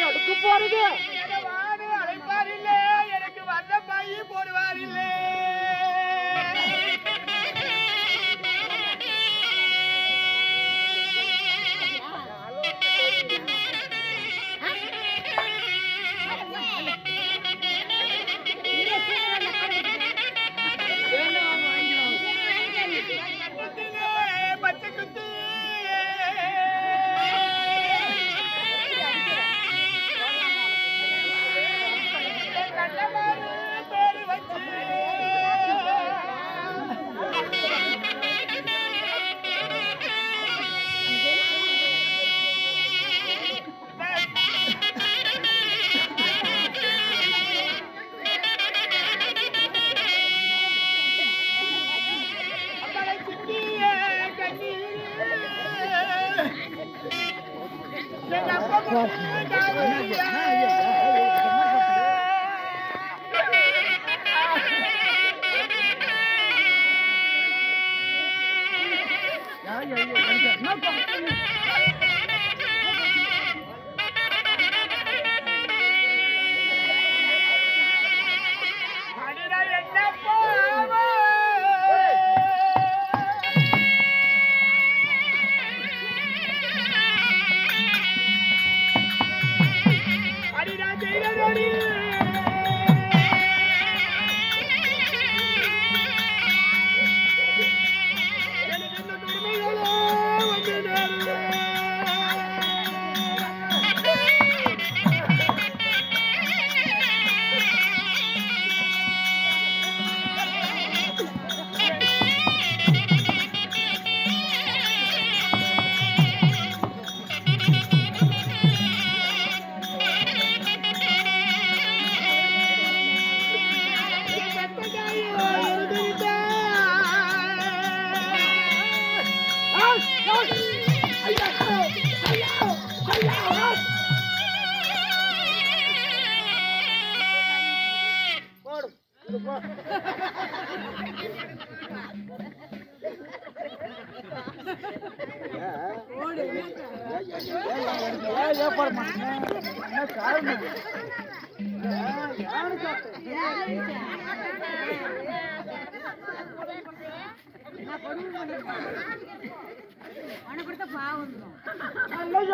அடுக்கு போறது அழைப்பார் இல்லை, எனக்கு வந்த பைய போடுவார் இல்லை.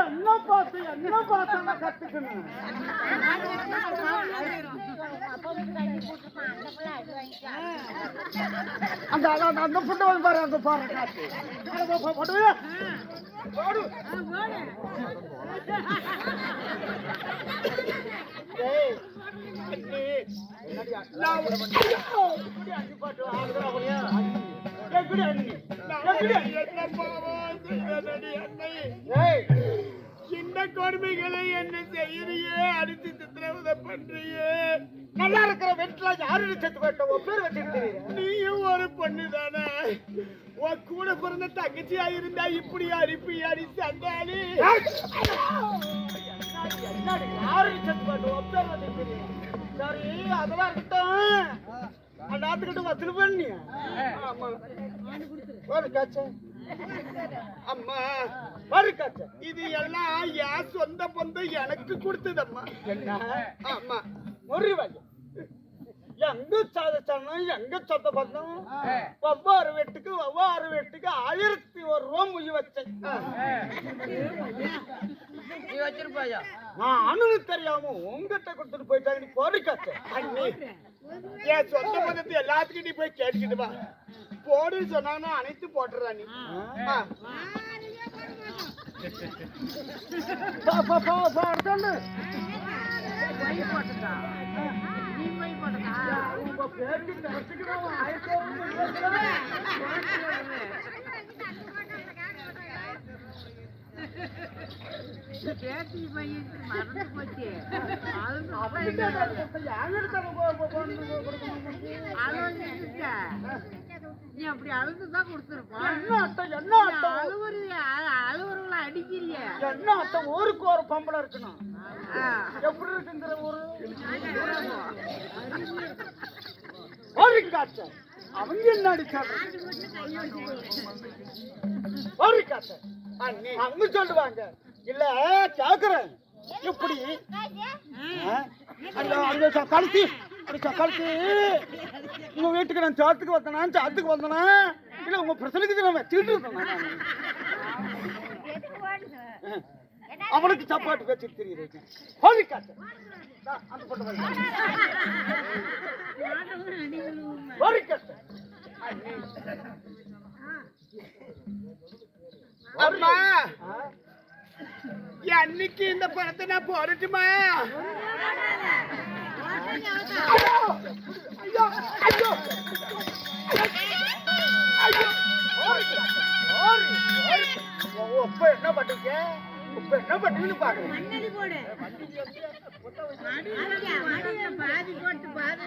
என்ன பார்த்து கத்துக்கணும். அந்த புட்டு வந்து பாரு, அந்த பாரு காத்து இந்த கொடுமைகளை என்ன செய்யறியே, அடித்து சித்திரவதை பண்றியே. நல்லா இருக்கிற வீட்டுல யாரு செத்து போயிட்டோம் பேர் வச்சிருக்கீங்க. நீயும் ஒரு பொண்ணு தானே, உன் கூட பிறந்த தங்கச்சியா இருந்தா இப்படி அடிப்பு அடி சண்டாளி. யாரு செத்து போயிட்டோம் பேர் வச்சிருக்கீங்க. சரி அதெல்லாம் இருக்கட்டும், அந்த ஆத்துக்கிட்ட வசூல் பண்ணி ஒரு காய்ச்ச அம்மா ஒரு காய்ச்ச இது எல்லாம் என் சொந்த பொந்த எனக்கு கொடுத்ததம்மா. என்ன ஆமா ஒரு வகை எங்க சாதிச்சாலும் எங்க சொந்த பந்தம் ஒவ்வொரு வீட்டுக்கு 1001 ரூபா முய் வச்சேன். வச்சிருப்பாயா நான் அணுகு தெரியாம உங்ககிட்ட கொடுத்துட்டு போயிட்டாங்க. நீ பொறி காய்ச்ச என் சொந்த பந்தத்தை எல்லாத்துக்கும் நீ போய் கேட்டுக்கிட்டு வா. போடுன்னு சொன்னாங்கன்னா அனைத்து போட்டுறா நீ. சொல்லு நீ அப்படி அழுதுதான் கொடுத்துருப்போம். என்ன அழுவுறவங்களை அடிக்கலையே. என்ன அர்த்தம்? ஊருக்கு ஒரு பொம்பளை இருக்கணும். எப்படி இருக்குங்கிற ஒரு காற்று அவங்க என்ன அடிச்சாங்க? ஒரு காற்று அவங்க சொல்லுவாங்க. இல்ல கேக்குறேன் இப்படி கழுத்தி கழுத்தி உங்க வீட்டுக்கு நான் சாத்துக்கு வந்தனா இல்ல உங்க பிரச்சனைக்கு நான் வச்சுட்டு இருந்தேன். அவனுக்கு சாப்பாட்டு வச்சு தெரியுது. அம்மா அன்னைக்கு இந்த படத்தை நான் போடட்டுமா? ஐயோ ஐயோ உப்ப என்ன பண்றீங்க? உப்ப என்ன பண்றீங்கன்னு பாக்குறேன். பாதி போட்டு பாதி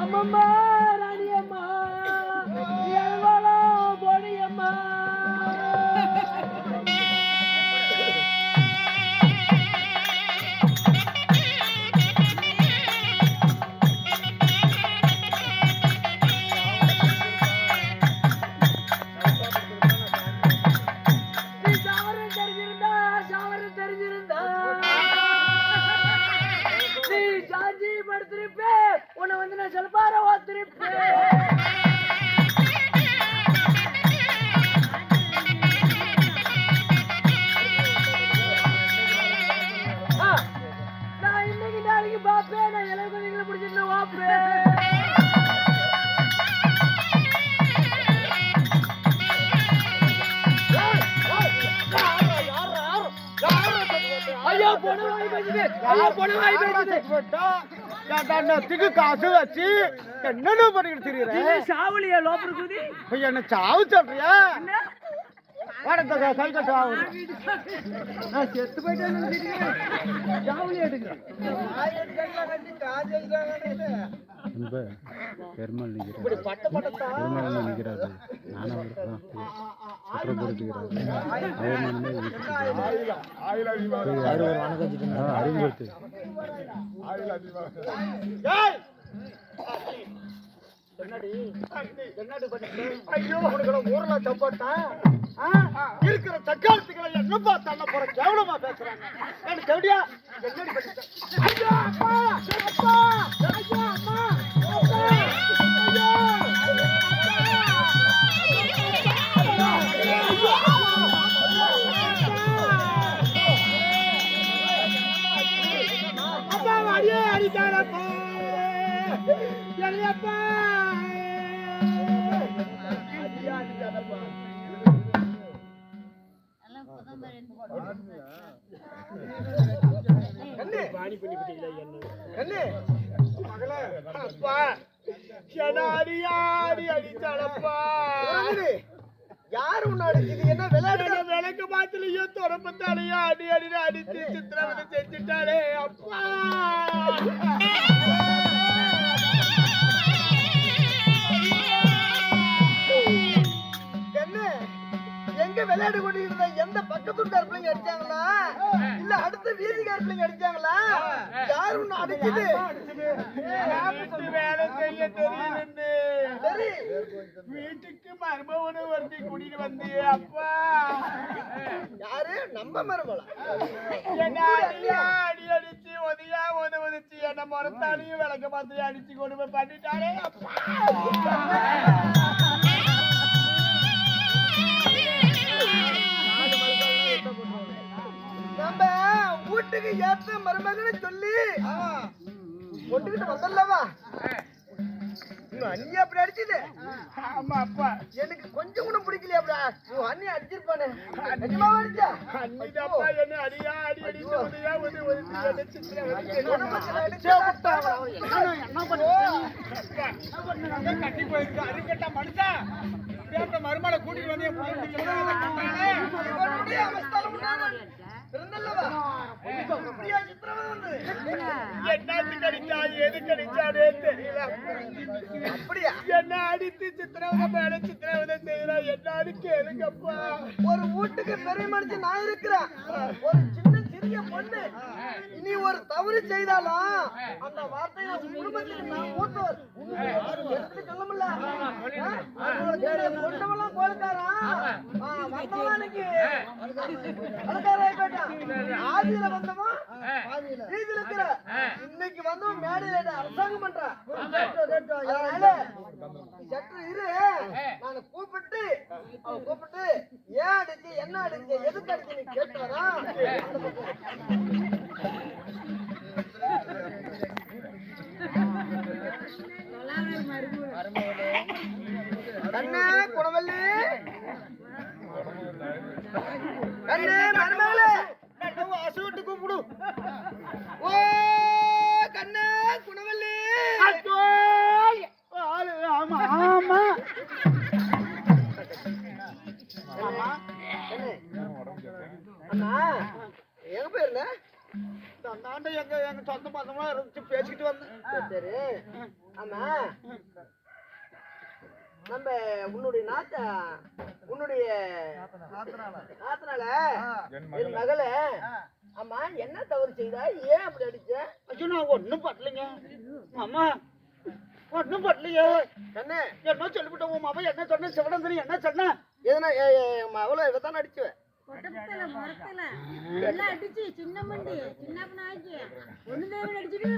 அம்மம்மா ராணியம்மா எவ்வளோ பொடியம்மா. சாவரம் தெரிஞ்சிருந்தா நீ சாஞ்சி படுத்திருப்பே. உன்னை வந்து நான் செல்பார ஓத்திருப்பேன். நான் இன்னைக்கு நாளைக்கு பாப்பேன். நான் எல்லாருக்கும் நீங்களை பிடிச்சிருந்த வாப்பேன். ஐயா பொண்ணு வாங்கி பேசுது. ஐயா பொண்ணு வாங்கி பேசுது. காசு வச்சு என்னென்ன பண்ணிக்கிட்டு தெரியுறேன். சாவலியா லோப்பருக்குது. என்ன சாவு சொல்றியா? சாவு நான் செத்து போயிட்டேன். சாவலி எடுக்கிறேன். பெருமாள் நிற்கிறாரு. நானும் அறிவுறுத்து ஊர்ல சப்போட்டா இருக்கிற தக்காளத்துக்களை என்னப்பா தள்ள போற கேவலமா பேசுறாங்க. என்னடி ஐயோ அப்பா அப்பா ஐயோ அம்மா அப்பா அடியே அடிக்காரப்பா என்னப்பா அடியா அடிக்காரப்பா. யாரு உன்னை அடிக்குது? என்ன விளையாடு? விளக்கு பாத்திலையோ தொடப்பத்தாலையோ அடி அடி அடித்து சித்திரவதை செஞ்சுட்டாரே அப்பா. என்ன எங்க விளையாடு கொண்டிருந்த? எந்த பக்கத்துக்கார பிள்ளைங்க அடிச்சாங்களா இல்ல அடுத்த வீதிக்கார பிள்ளைங்க அடிச்சாங்களா? யாரு உன்னை அடிக்குது? வேலை செய்ய தெரியுது. சரி, வீட்டுக்கு மருமகனை ஒருத்தி கூட்டிட்டு வந்து அப்பா. யாரு? நம்ம மருமகளா? என்ன அடி அடிச்சு உதயா உதவுச்சு என்ன மரத்தாலையும் விளக்க பார்த்து அடிச்சு கொண்டு போய் பண்ணிட்டாரே அப்பா. நம்ம வீட்டுக்கு ஏற்ற மருமகன்னு சொல்லி கொண்டுகிட்டு வந்தல்லவா? அண்ணி அப்படி அடிச்சது? ஆமா அப்பா. எனக்கு கொஞ்சம் கூட பிடிக்கலையாப்பா. உன் அண்ணி அடிச்சிருப்பானே. நிஜமா அடிச்சா? அன்னிதாப்பா என்ன அடியா அடி அடிச்சு உதயா உதவுச்சு என்ன சித்திரவதை கட்டி போயிருக்கு. அருக்கட்டா மனுஷா மருமலை கூட்டிட்டு வந்து என்னத்துக்கு அடிச்சா எது கடிச்சானே தெரியல. அப்படியா? என்ன அடித்து சித்திரவதை மேல சித்திரவதை செய்யற என்னன்னு கேளுங்கப்பா. ஒரு வீட்டுக்கு பெரிய மனுஷன் நான் இருக்கிறேன். ஒரு சின்ன சிறிய பொண்ணு இனி ஒரு தவறு செய்தாலும் அந்த வார்த்தையை குடும்பத்துக்கு நான் மூத்தவர் எடுத்து சொல்ல முடியல. கொண்டவெல்லாம் கோலக்காரா வந்தவனுக்கு அலக்காராய் போயிட்டான். ஆதியில வந்தவன் வீதியில இருக்கிற இன்னைக்கு வந்தவன் மேடையில அரசாங்கம் பண்றான். அதனால சற்று இரு, நான் கூப்பிட்டு ஏன் அடிச்சு என்ன அடிச்சு எதுக்கு அடிச்சு நீ கேட்டு வரா. கண்ணே குணவல்லி, கண்ணே மருமகளே, அசுவிட்டு கூப்பிடு. ஓ கண்ணே குணவல்லி. ஆமா ஆமா அண்ணா எங்க போயிருந்த? அந்தாண்ட எங்க சொந்த பசங்களா இருந்துச்சு பேசிக்கிட்டு வந்தேன். சரி, ஆமா நம்ம உன்னுடைய நாத்தனால என் மகள ஆமா என்ன தவறு செய்தா? ஏன் அப்படி அடிச்ச? ஐயோ நான் ஒண்ணும் பண்ணலைங்க மாமா, ஒண்ணும் பண்ணலையே. என்ன என்ன சொல்லிவிட்டோம் உன் மாமா? என்ன சொன்ன சிவனந்தனி? என்ன சொன்ன? எதனா மகள இதைத்தான் அடிச்சுவேன். கொட்டத்துல மரத்துல எல்லாம் அடிச்சு சின்ன மண்டி சின்ன ஆக்கி ஒண்ணு தேவை அடிச்சுட்டு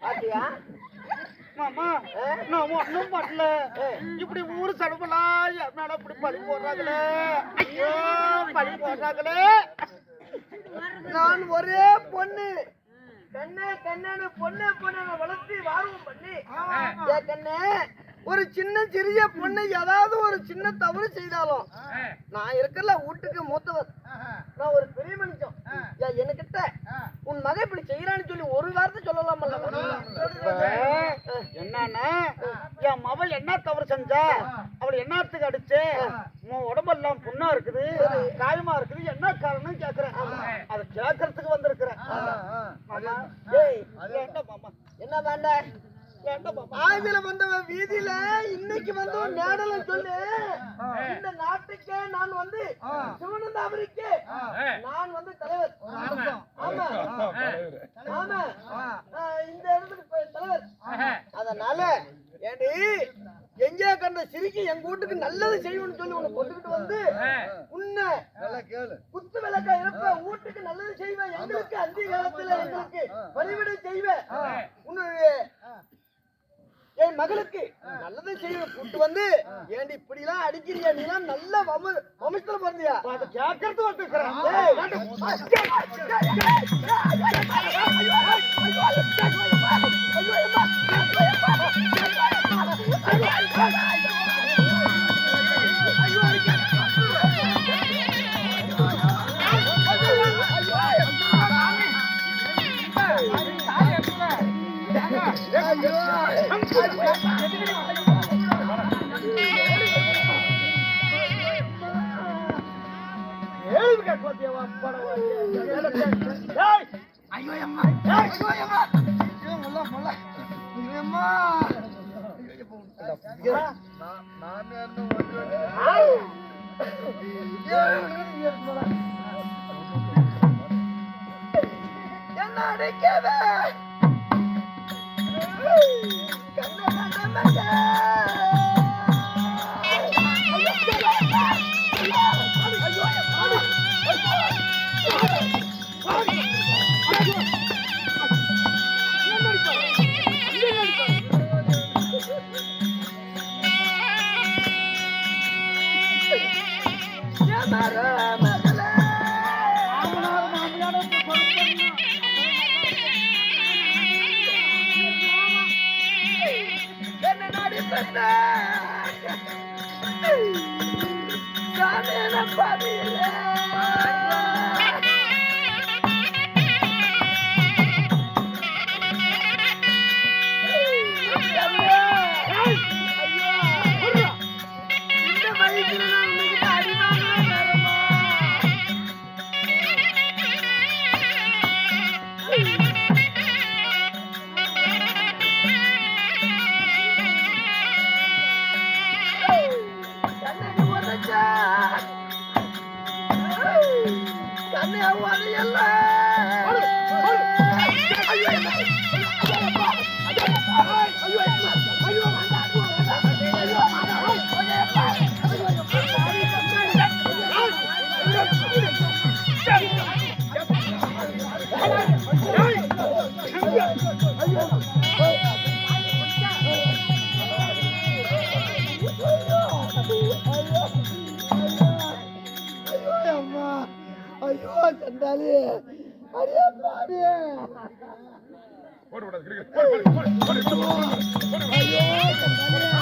பாத்தியா மாமா நான் ஒண்ணும் பண்ணல. இப்படி ஊரு செலவுலாம் என்னால இப்படி பழி போடுறாங்களே, ஐயோ பழி போடுறாங்களே. நான் ஒரே பொண்ணு கண்ணு பொண்ணு வளர்த்து வாரம் பண்ணி கண்ணு ஒரு சின்ன சிறிய பொண்ணு ஏதாவது ஒரு சின்ன தவறு செய்தாலும் நான் இருக்கல வீட்டுக்கு மூத்தவர், நான் ஒரு பெரிய மனுஷன். என்கிட்ட உன் மகன் இப்படி செய்யறான்னு சொல்லி ஒரு வார்த்தை சொல்லலாம். என்னன்னா என் மகள் என்ன தவறு செஞ்சா? அவள் என்னத்துக்கு அடிச்சு? உன் உடம்பெல்லாம் புண்ணா இருக்குது, காயமா இருக்குது, என்ன காரணம் கேக்குறேன். அதை கேட்கறதுக்கு வந்திருக்கிறேன். என்ன வேண்டாம்? ஆதியில வந்தவன் வீதியில இன்னைக்கு வந்தவன் நேடல சொல்லு. இந்த நாட்டுக்கே நான் வந்து சிவனந்தாபுரிக்கு நான் வந்து தலைவர். ஆமா ஆமா இந்த இடத்துக்கு தலைவர். அதனால ஏண்டி எங்கே கண்ட சிரிக்கி எங்க வீட்டுக்கு நல்லது செய்யணும்னு சொல்லி உன்னை கொண்டுகிட்டு வந்து உன்னை குத்து விளக்கா இருப்ப வீட்டுக்கு நல்லது செய்வேன். எங்களுக்கு அந்த காலத்துல எங்களுக்கு பணிவிடை செய்வேன். உன்னுடைய என் மகளுக்கு நல்லதை செய்ய கூட்டு வந்து ஏண்டி இப்படி எல்லாம் அடிக்கிறியா? நீ எல்லாம் நல்ல வம்சத்துல பிறந்தியா? கேட்கறது வந்துருக்கிறேன். ஐயோ தேவா படவா டேய் ஐயோ அம்மா ஐயோ அம்மா ஐயோ முள்ள முள்ள ஐயோ அம்மா நான் என்ன என்ன அடிக்கவே கண்ண கண்ண ஐயோ சண்டாளி அடியே பாடி போடு போடு போடு போடு ஐயோ சண்டாளி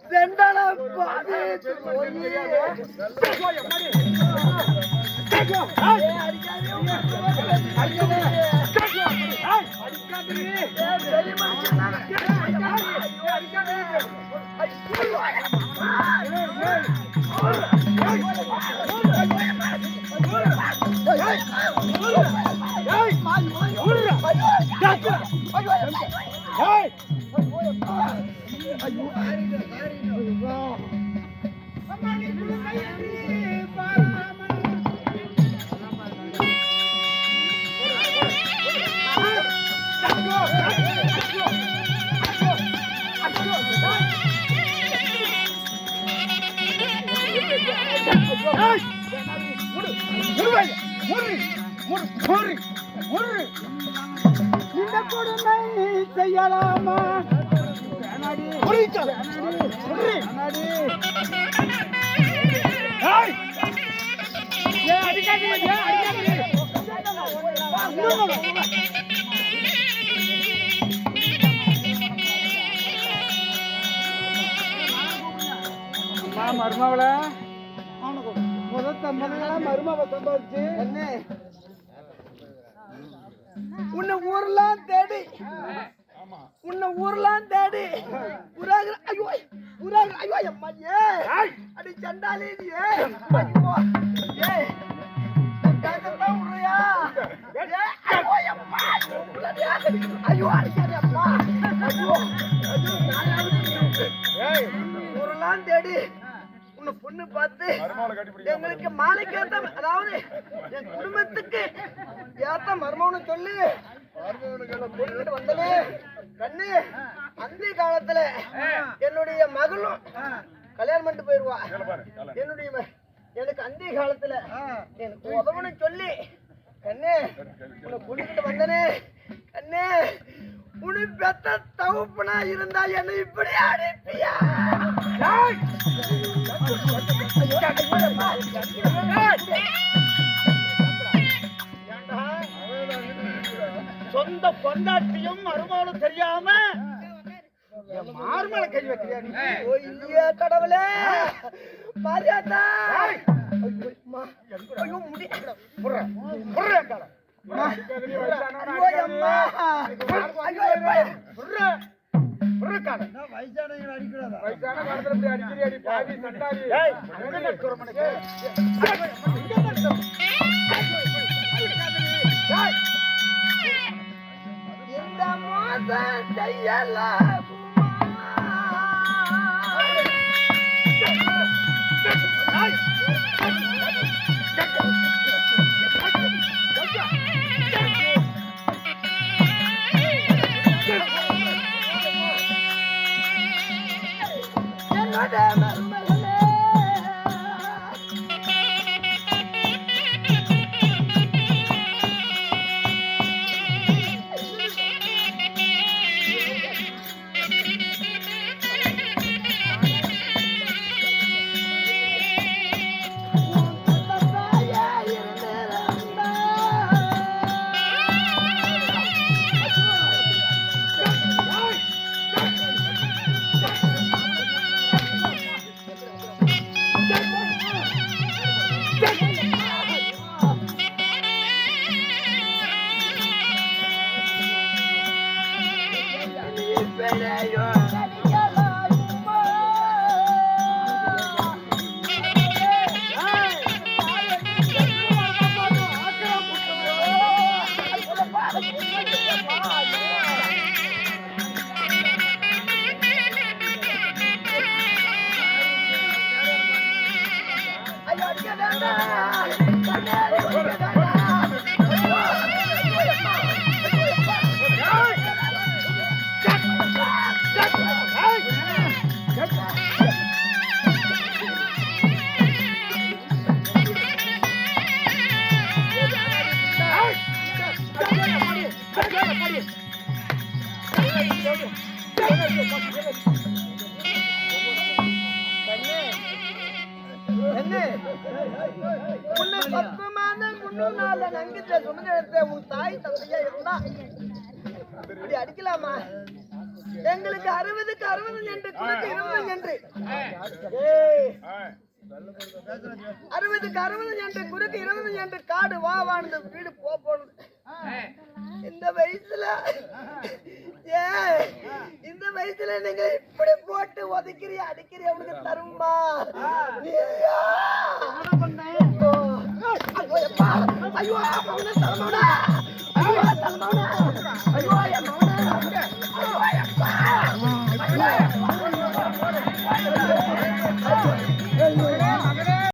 செண்டாடா பாதி இந்த கொடுமை செய்யலாமா மருமாவள மருமாவை சம்பாதிச்சு உன்னை ஊர்லாம் தேடி புறாக ஐயோ அம்மா ஏ அடி சண்டாலே நீ ஐயோ ஏ கேக்கறதா உறையா ஐயோ அடிக்காதே அம்மா ஊர்லாம் தேடி உன்னை பொண்ணு பார்த்து எங்களுக்கு மாலைக்கு ஏத்த அதாவது என் குடும்பத்துக்கு ஏத்த மர்மம்னு சொல்லி பொண்ணுகிட்ட வந்தனே கண்ணு அந்த காலத்துல என்னுடைய மகளும் கல்யாணம் பண்ணிட்டு போயிருவா எனக்கு அந்த காலத்துல எனக்கு உதவனு சொல்லி கண்ணு உன்னை பொண்ணுகிட்ட வந்தனே கண்ணு உனி பெத்த தகுப்புனா இருந்தா என்ன இப்படி அனுப்பியா சொந்த பொண்டாட்டியும் மருமகளும் தெரியாம மார்மலை கை வைக்கிறியா நீ? இல்லையா கடவுளே மாரியாத்தா ஐயோ முடி இந்த மோசம் செய்யலாம் உன்னை 10 மாதம் முன்னால நங்கிட்ட சுமந்து எடுத்த உன் தாய் தந்தையா இருந்தா இப்படி அடிக்கலாமா? எங்களுக்கு 60க்கு 60 என்று குறுக்கு 20 என்று 60க்கு 60 என்று குறுக்கு 20 என்று காடு வாவானது வீடு போனது இந்த வயசுல இந்த வயசுல நீங்க இப்படி போட்டு உதைக்கிறிய அடிக்கிறிய உனக்கு தருமா ஐயோ